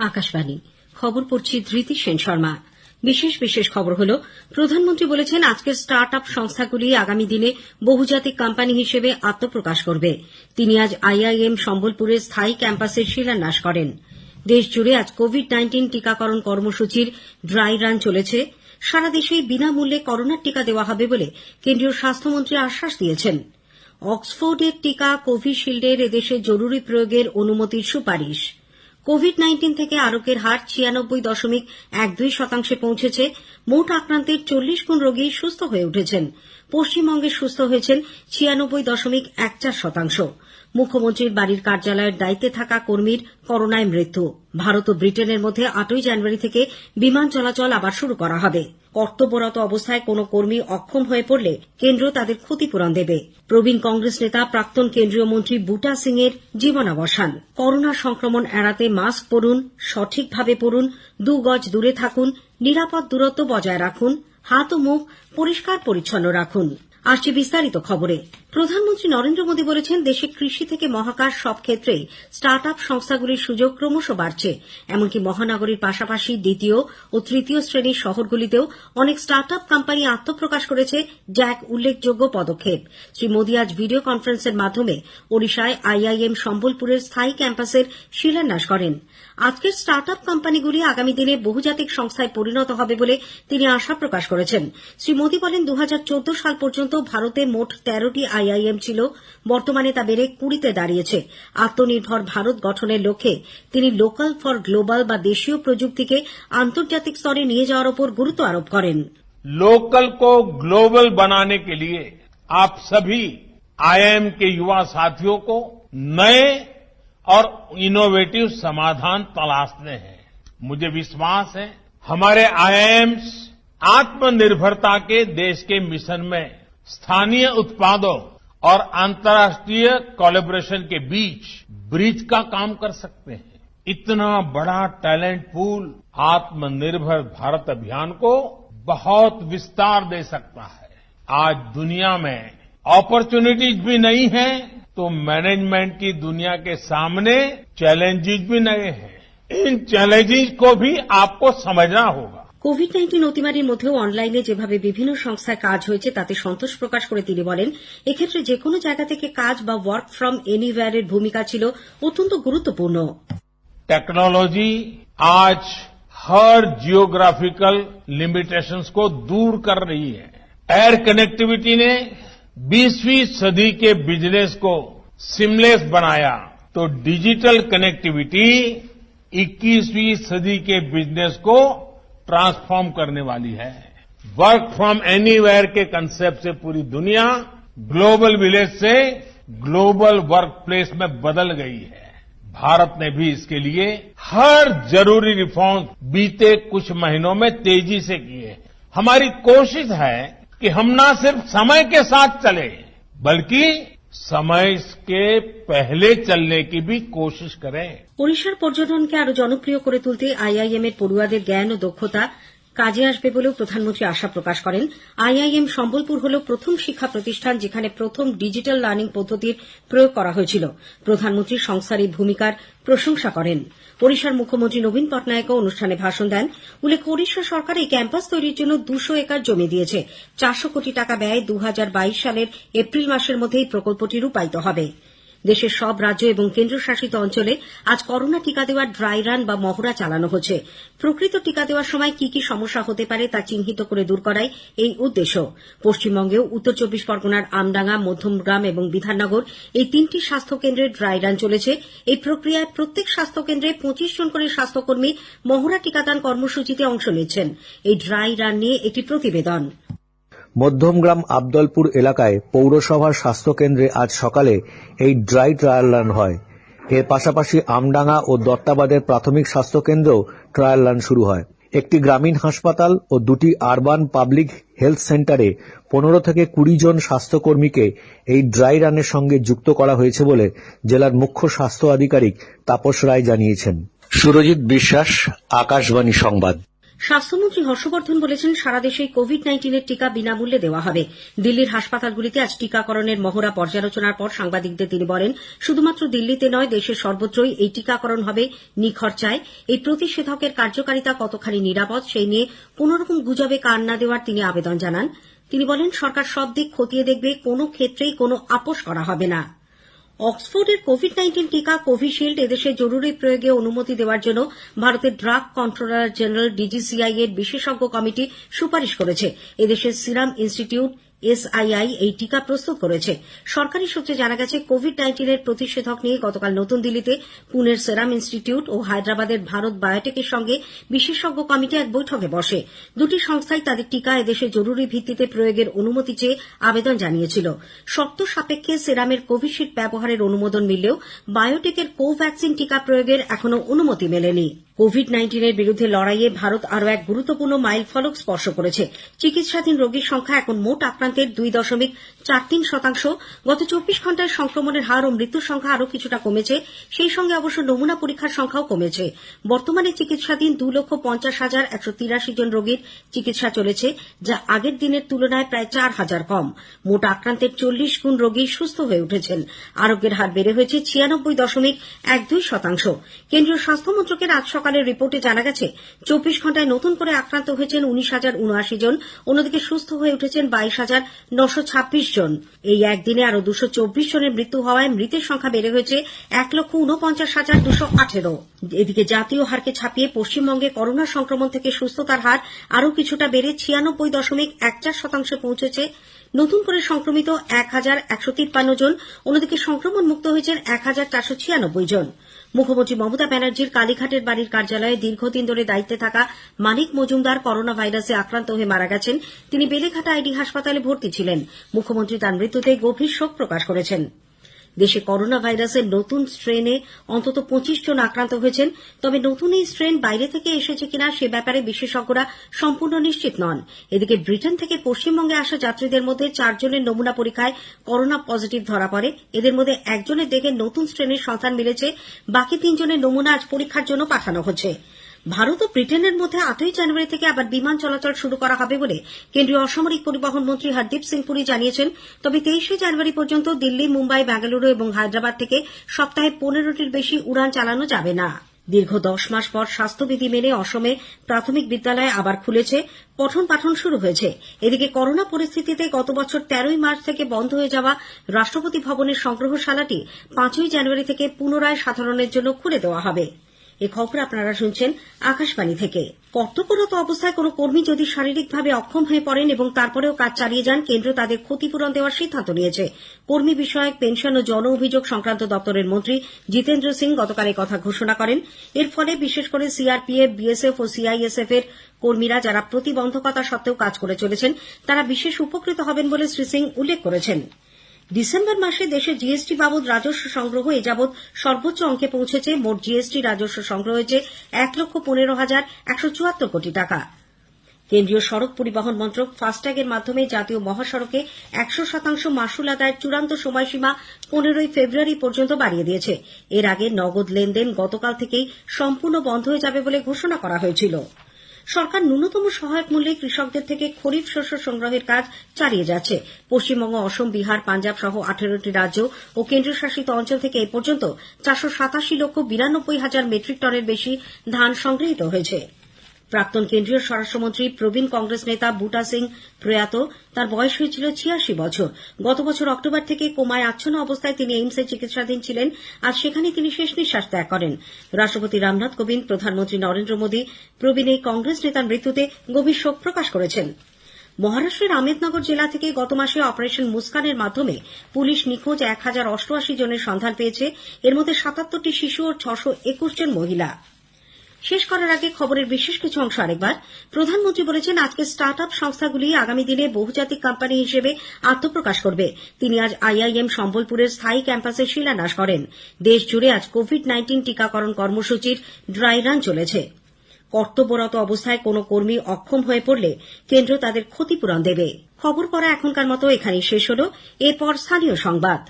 আকাশবাণী খবর পড়ছি ধৃতি সেন শর্মা। বিশেষ খবর হল, প্রধানমন্ত্রী বলেছেন আজকের স্টার্ট আপ সংস্থাগুলি আগামী দিনে বহুজাতিক কোম্পানি হিসেবে আত্মপ্রকাশ করবে। তিনি আজ আইআইএম সম্বলপুরের স্থায়ী ক্যাম্পাসের শিলান্যাস করেন। দেশজুড়ে আজ কোভিড-19 টিকাকরণ কর্মসূচির ড্রাই রান চলেছে। সারা দেশেই বিনামূল্যে করোনার টিকা দেওয়া হবে বলে কেন্দ্রীয় স্বাস্থ্যমন্ত্রী আশ্বাস দিয়েছেন। অক্সফোর্ডের টিকা কোভিশিল্ডের এদেশে জরুরি প্রয়োগের অনুমতির সুপারিশ। কোভিড-19 থেকে আরোগ্যের হার 96.12% পৌঁছেছে। মোট আক্রান্তের 40 গুণ রোগী সুস্থ হয়ে উঠেছেন। পশ্চিমবঙ্গে সুস্থ হয়েছেন 96.14%। মুখ্যমন্ত্রীর বাড়ির কার্যালয়ের দায়িত্বে থাকা কর্মীর করোনায় মৃত্যু। ভারত ও ব্রিটেনের মধ্যে 8ই জানুয়ারি থেকে বিমান চলাচল আবার শুরু করা হবে। কর্তব্যরত অবস্থায় কোন কর্মী অক্ষম হয়ে পড়লে কেন্দ্র তাদের ক্ষতিপূরণ দেবে। প্রবীণ কংগ্রেস নেতা প্রাক্তন কেন্দ্রীয় মন্ত্রী বুটা সিং এর জীবনাবসান। করোনা সংক্রমণ এড়াতে মাস্ক পরুন, সঠিকভাবে পরুন, 2 গজ দূরে থাকুন, নিরাপদ দূরত্ব বজায় রাখুন, হাত ও মুখ পরিষ্কার পরিচ্ছন্ন রাখুন। আসছে বিস্তারিত খবরে। প্রধানমন্ত্রী নরেন্দ্র মোদী বলেছেন দেশে কৃষি থেকে মহাকাশ সব ক্ষেত্রেই স্টার্ট আপ সংস্থাগুলির সুযোগ ক্রমশ বাড়ছে। এমনকি মহানগরীর পাশাপাশি দ্বিতীয় ও তৃতীয় শ্রেণীর শহরগুলিতেও অনেক স্টার্ট আপ কোম্পানি আত্মপ্রকাশ করেছে, যা এক উল্লেখযোগ্য পদক্ষেপ। শ্রী মোদী আজ ভিডিও কনফারেন্সের মাধ্যমে ওড়িশায় আইআইএম সম্বলপুরের স্থায়ী ক্যাম্পাসের শিলান্যাস করেন। আজকের স্টার্ট আপ কোম্পানিগুলি আগামী দিনে বহুজাতিক সংস্থায় পরিণত হবে বলে তিনি আশা প্রকাশ করেছেন। শ্রী মোদী বলেন 2014 সাল পর্যন্ত ভারতে মোট 13টি আইআইএম ছিল। বর্তমানে তা বেড়ে 20তে দাঁড়িয়েছে। আত্মনির্ভর ভারত গঠনের লক্ষ্যে তিনি লোকাল ফর গ্লোবাল বা দেশীয় প্রযুক্তিকে আন্তর্জাতিক স্তরে নিয়ে যাওয়ার উপর গুরুত্ব আরোপ করেন। लोकल को ग्लोबल बनाने के लिए आप सभी आईआईएम के युवा साथियों को नए और इनोवेटिव समाधान तलाशने हैं। मुझे विश्वास है हमारे आईआईएम्स आत्मनिर्भरता के देश के मिशन में स्थानीय उत्पादों और अंतर्राष्ट्रीय कोलैबोरेशन के बीच ब्रिज का काम कर सकते हैं। इतना बड़ा टैलेंट पूल आत्मनिर्भर भारत अभियान को बहुत विस्तार दे सकता है। आज दुनिया में अपॉर्चुनिटीज भी नहीं है तो मैनेजमेंट की दुनिया के सामने चैलेंजेस भी नए हैं। इन चैलेंजेस को भी आपको समझना होगा। কোভিড-19 অতিমারির মধ্যেও অনলাইনে যেভাবে বিভিন্ন সংস্থায় কাজ হয়েছে তাতে সন্তোষ প্রকাশ করে তিনি বলেন এক্ষেত্রে যেকোনো জায়গা থেকে কাজ বা ওয়ার্ক ফ্রম এনিওয়্যার এর ভূমিকা ছিল অত্যন্ত গুরুত্বপূর্ণ। टेक्नोलॉजी आज हर जियोग्राफिकल लिमिटेशंस को दूर कर रही है। एयर कनेक्टिविटी ने 20वीं सदी के बिजनेस को सीमलेस बनाया तो डिजिटल कनेक्टिविटी 21वीं सदी के बिजनेस को ट्रांसफॉर्म करने वाली है। वर्क फ्रॉम एनीवेयर के कंसेप्ट से पूरी दुनिया ग्लोबल विलेज से ग्लोबल वर्क प्लेस में बदल गई है। भारत ने भी इसके लिए हर जरूरी रिफॉर्म बीते कुछ महीनों में तेजी से किए हैं। हमारी कोशिश है कि हम न सिर्फ समय के साथ चले बल्कि समय के पहले चलने की भी कोशिश करें। ওড়িশার পর্যটনকে আরো জনপ্রিয় করে তুলতে আইআইএম এর পড়ুয়াদের জ্ঞান ও দক্ষতা কাজে আসবে বলেও প্রধানমন্ত্রী আশা প্রকাশ করেন। আইআইএম সম্বলপুর হল প্রথম শিক্ষা প্রতিষ্ঠান যেখানে প্রথম ডিজিটাল লার্নিং পদ্ধতির প্রয়োগ করা হয়েছিল। প্রধানমন্ত্রী সংস্থার এই ভূমিকার প্রশংসা করেন। ওড়িশার মুখ্যমন্ত্রী নবীন পটনায়েকও অনুষ্ঠানে ভাষণ দেন। উল্লেখ্য ওড়িশা সরকার এই ক্যাম্পাস তৈরির জন্য 200 একর জমি দিয়েছে। 400 কোটি টাকা ব্যয়ে 2022 সালের এপ্রিল মাসের মধ্যে এই প্রকল্পটি রূপায়িত হবে। দেশের সব রাজ্য এবং কেন্দ্রশাসিত অঞ্চলে আজ করোনা টিকা দেওয়ার ড্রাই রান বা মহড়া চালানো হচ্ছে। প্রকৃত টিকা দেওয়ার সময় কি কি সমস্যা হতে পারে তা চিহ্নিত করে দূর করাই এই উদ্দেশ্য। পশ্চিমবঙ্গেও উত্তর 24 পরগনার আমডাঙ্গা, মধ্যমগ্রাম এবং বিধাননগর এই 3টি স্বাস্থ্যকেন্দ্রে ড্রাই রান চলেছে। এই প্রক্রিয়ায় প্রত্যেক স্বাস্থ্যকেন্দ্রে 25 জন করে স্বাস্থ্যকর্মী মহড়া টিকাদান কর্মসূচিতে অংশ নিচ্ছেন। এই ড্রাই রান নিয়ে একটি প্রতিবেদন। মধ্যমগ্রাম আবদলপুর এলাকায় পৌরসভার স্বাস্থ্যকেন্দ্রে আজ সকালে এই ড্রাই ট্রায়াল রান হয়। এর পাশাপাশি আমডাঙ্গা ও দত্তাবাদের প্রাথমিক স্বাস্থ্যকেন্দ্রেও ট্রায়াল রান শুরু হয়। একটি গ্রামীণ হাসপাতাল ও 2টি আরবান পাবলিক হেলথ সেন্টারে 15 থেকে 20 জন স্বাস্থ্যকর্মীকে এই ড্রাই রানের সঙ্গে যুক্ত করা হয়েছে বলে জেলার মুখ্য স্বাস্থ্য আধিকারিক তাপস রায় জানিয়েছেন। সুরজিৎ বিশ্বাস, আকাশবাণী সংবাদ। স্বাস্থ্যমন্ত্রী হর্ষবর্ধন বলেছেন সারা দেশে কোভিড-19 টিকা বিনামূল্যে দেওয়া হবে। দিল্লির হাসপাতালগুলিতে আজ টিকাকরণের মহড়া পর্যালোচনার পর সাংবাদিকদের তিনি বলেন, শুধুমাত্র দিল্লিতে নয়, দেশের সর্বত্রই এই টিকাকরণ হবে নিখরচায়। এই প্রতিষেধকের কার্যকারিতা কতখানি নিরাপদ সেই নিয়ে কোনরকম গুজবে কান না দেওয়ার তিনি আবেদন জানান। তিনি বলেন, সরকার সব দিক খতিয়ে দেখবে, কোনো ক্ষেত্রেই কোনো আপোষ করা হবে না। অক্সফোর্ডের কোভিড-19 টিকা কোভিশিল্ড এদেশে জরুরি প্রয়োগে অনুমতি দেওয়ার জন্য ভারতের ড্রাগ কন্ট্রোলার জেনারেল ডিজিসিআই এর বিশেষজ্ঞ কমিটি সুপারিশ করেছে। এদেশের সিরাম ইনস্টিটিউট SII এই টিকা প্রস্তুত করেছে। সরকারি সূত্রে জানা গেছে, কোভিড-19 এর প্রতিষেধক নিয়ে গতকাল নতুন দিল্লিতে পুনের সেরাম ইনস্টিটিউট ও হায়দ্রাবাদের ভারত বায়োটেকের সঙ্গে বিশেষজ্ঞ কমিটি এক বৈঠকে বসে। দুটি সংস্থাই তাদের টিকা এদেশে জরুরি ভিত্তিতে প্রয়োগের অনুমতি চেয়ে আবেদন জানিয়েছিল। শর্ত সাপেক্ষে সেরামের কোভিশিল্ড ব্যবহারের অনুমোদন মিললেও বায়োটেকের কোভ্যাক্সিন টিকা প্রয়োগের এখনো অনুমতি মেলেনি। কোভিড-19 এর বিরুদ্ধে লড়াইয়ে ভারত আরও এক গুরুত্বপূর্ণ মাইলফলক স্পর্শ করেছে। চিকিৎসাধীন রোগীর সংখ্যা এখন মোট আক্রান্তের 2.43%। গত 24 ঘণ্টায় সংক্রমণের হার ও মৃত্যুর সংখ্যা আরও কিছুটা কমেছে। সেই সঙ্গে অবশ্য নমুনা পরীক্ষার সংখ্যাও কমেছে। বর্তমানে চিকিৎসাধীন 2,50,183 জন রোগীর চিকিৎসা চলেছে, যা আগের দিনের তুলনায় প্রায় 4,000 কম। মোট আক্রান্তের 40 গুণ রোগী সুস্থ হয়ে উঠেছেন। আরোগ্যের হার বেড়ে হয়েছে 96.12%। কেন্দ্রীয় স্বাস্থ্য মন্ত্রকের আজ সকালের রিপোর্টে জানা গেছে, 24 ঘণ্টায় নতুন করে আক্রান্ত হয়েছেন 19,079 জন। অন্যদিকে সুস্থ হয়ে উঠেছেন 22,926 জন। এই একদিনে আরও 224 জনের মৃত্যু হওয়ায় মৃতের সংখ্যা বেড়ে হয়েছে 1,49,218। এদিকে জাতীয় হারকে ছাপিয়ে পশ্চিমবঙ্গে করোনা সংক্রমণ থেকে সুস্থতার হার আরও কিছুটা বেড়ে 96.14% পৌঁছেছে। নতুন করে সংক্রমিত 1,153 জন। অন্যদিকে সংক্রমণ মুক্ত হয়েছেন 1,496 জন। মুখ্যমন্ত্রী মমতা ব্যানার্জির কালীঘাটের বাড়ির কার্যালয়ে দীর্ঘদিন ধরে দায়িত্বে থাকা মানিক মজুমদার করোনা ভাইরাসে আক্রান্ত হয়ে মারা গেছেন। তিনি বেলেঘাটা আইডি হাসপাতালে ভর্তি ছিলেন। মুখ্যমন্ত্রী তাঁর মৃত্যুতে গভীর শোক প্রকাশ করেছেন। দেশে করোনা ভাইরাসের নতুন স্ট্রেনে অন্তত 25 জন আক্রান্ত হয়েছেন। তবে নতুন এই স্ট্রেন বাইরে থেকে এসেছে কিনা সে ব্যাপারে বিশেষজ্ঞরা সম্পূর্ণ নিশ্চিত নন। এদিকে ব্রিটেন থেকে পশ্চিমবঙ্গে আসা যাত্রীদের মধ্যে 4 জনের নমুনা পরীক্ষায় করোনা পজিটিভ ধরা পড়ে। এদের মধ্যে একজনের দেহে নতুন স্ট্রেনের সন্ধান মিলেছে। বাকি 3 জনের নমুনা আজ পরীক্ষার জন্য পাঠানো হচ্ছে। ভারত ও ব্রিটেনের মধ্যে 8ই জানুয়ারি থেকে আবার বিমান চলাচল শুরু করা হবে বলে কেন্দ্রীয় অসামরিক পরিবহন মন্ত্রী হরদীপ সিং পুরী জানিয়েছেন। তবে 23শে জানুয়ারি পর্যন্ত দিল্লি, মুম্বাই, বেঙ্গালুরু এবং হায়দ্রাবাদ থেকে সপ্তাহে 15টির বেশি উড়ান চালানো যাবে না। দীর্ঘ 10 মাস পর স্বাস্থ্যবিধি মেনে অসমে প্রাথমিক বিদ্যালয় আবার খুলেছে। পঠন পাঠন শুরু হয়েছে। এদিকে করোনা পরিস্থিতিতে গত বছর 13ই মার্চ থেকে বন্ধ হয়ে যাওয়া রাষ্ট্রপতি ভবনের সংগ্রহশালাটি 5ই জানুয়ারি থেকে পুনরায় সাধারণের জন্য খুলে দেওয়া হবে। এই খবর আপনারা শুনছেন আকাশবাণী থেকে। কর্তব্যরত অবস্থায় কোনো কর্মী যদি শারীরিকভাবে অক্ষম হয়ে পড়েন এবং তারপরেও কাজ চালিয়ে যান, কেন্দ্র তাদের ক্ষতিপূরণ দেওয়ার সিদ্ধান্ত নিয়েছে। কর্মী বিষয়ক, পেনশন ও জন অভিযোগ সংক্রান্ত দপ্তরের মন্ত্রী জিতেন্দ্র সিং গতকাল এই কথা ঘোষণা করেন। এর ফলে বিশেষ করে CRPF, BSF ও CISF এর কর্মীরা যারা প্রতিবন্ধকতা সত্ত্বেও কাজ করে চলেছেন, তারা বিশেষ উপকৃত হবেন বলে শ্রী সিং উল্লেখ করেছেন। ডিসেম্বর মাসে দেশে GST বাবদ রাজস্ব সংগ্রহ এযাবৎ সর্বোচ্চ অঙ্কে পৌঁছেছে। মোট GST রাজস্ব সংগ্রহ হয়েছে 1,15,174 কোটি টাকা। কেন্দ্রীয় সড়ক পরিবহন মন্ত্রক ফাস্ট্যাগের মাধ্যমে জাতীয় মহাসড়কে 100% মাশুল আদায়ের চূড়ান্ত সময়সীমা 15ই ফেব্রুয়ারি পর্যন্ত বাড়িয়ে দিয়েছে। এর আগে নগদ লেনদেন গতকাল থেকেই সম্পূর্ণ বন্ধ হয়ে যাবে বলে ঘোষণা করা হয়েছিল। সরকার ন্যূনতম সহায়ক মূল্যে কৃষকদের থেকে খরিফ শস্য সংগ্রহের কাজ চালিয়ে যাচ্ছে। পশ্চিমবঙ্গ, অসম, বিহার, পাঞ্জাব সহ 18টি রাজ্য ও কেন্দ্রশাসিত অঞ্চল থেকে এ পর্যন্ত 487,92,000 মেট্রিক টনের বেশি ধান সংগৃহীত হয়েছে। প্রাক্তন কেন্দ্রীয় স্বরাষ্ট্রমন্ত্রী প্রবীণ কংগ্রেস নেতা বুটা সিং প্রয়াত। তার বয়স হয়েছিল 86 বছর। গত বছর অক্টোবর থেকে কোমায় আচ্ছন্ন অবস্থায় তিনি এইমসে চিকিৎসাধীন ছিলেন। আজ সেখানে তিনি শেষ নিঃশ্বাস ত্যাগ করেন। রাষ্ট্রপতি রামনাথ কোবিন্দ, প্রধানমন্ত্রী নরেন্দ্র মোদী প্রবীণ এই কংগ্রেস নেতার মৃত্যুতে গভীর শোক প্রকাশ করেছেন। মহারাষ্ট্রের আহমেদনগর জেলা থেকে গত মাসে অপারেশন মুস্কানের মাধ্যমে পুলিশ নিখোঁজ 1,088 জনের সন্ধান পেয়েছে। এর মধ্যে 77টি শিশু ও 621 জন মহিলা। শেষ করার আগে খবরের বিশেষ কিছু অংশ আরেকবার। প্রধানমন্ত্রী বলেছেন, আজকে স্টার্ট আপ সংস্থাগুলি আগামী দিনে বহুজাতিক কোম্পানি হিসেবে আত্মপ্রকাশ করবে। তিনি আজ IIM সম্বলপুরের স্থায়ী ক্যাম্পাসের শিলান্যাস করেন। দেশ জুড়ে আজ কোভিড-19 টিকাকরণ কর্মসূচির ড্রাই রান চলেছে। কর্তব্যরত অবস্থায় কোনো কর্মী অক্ষম হয়ে পড়লে কেন্দ্র তাদের ক্ষতিপূরণ দেবে। খবর পড়া এখনকার মতো এখানেই শেষ হলো। এরপর স্থানীয় সংবাদ।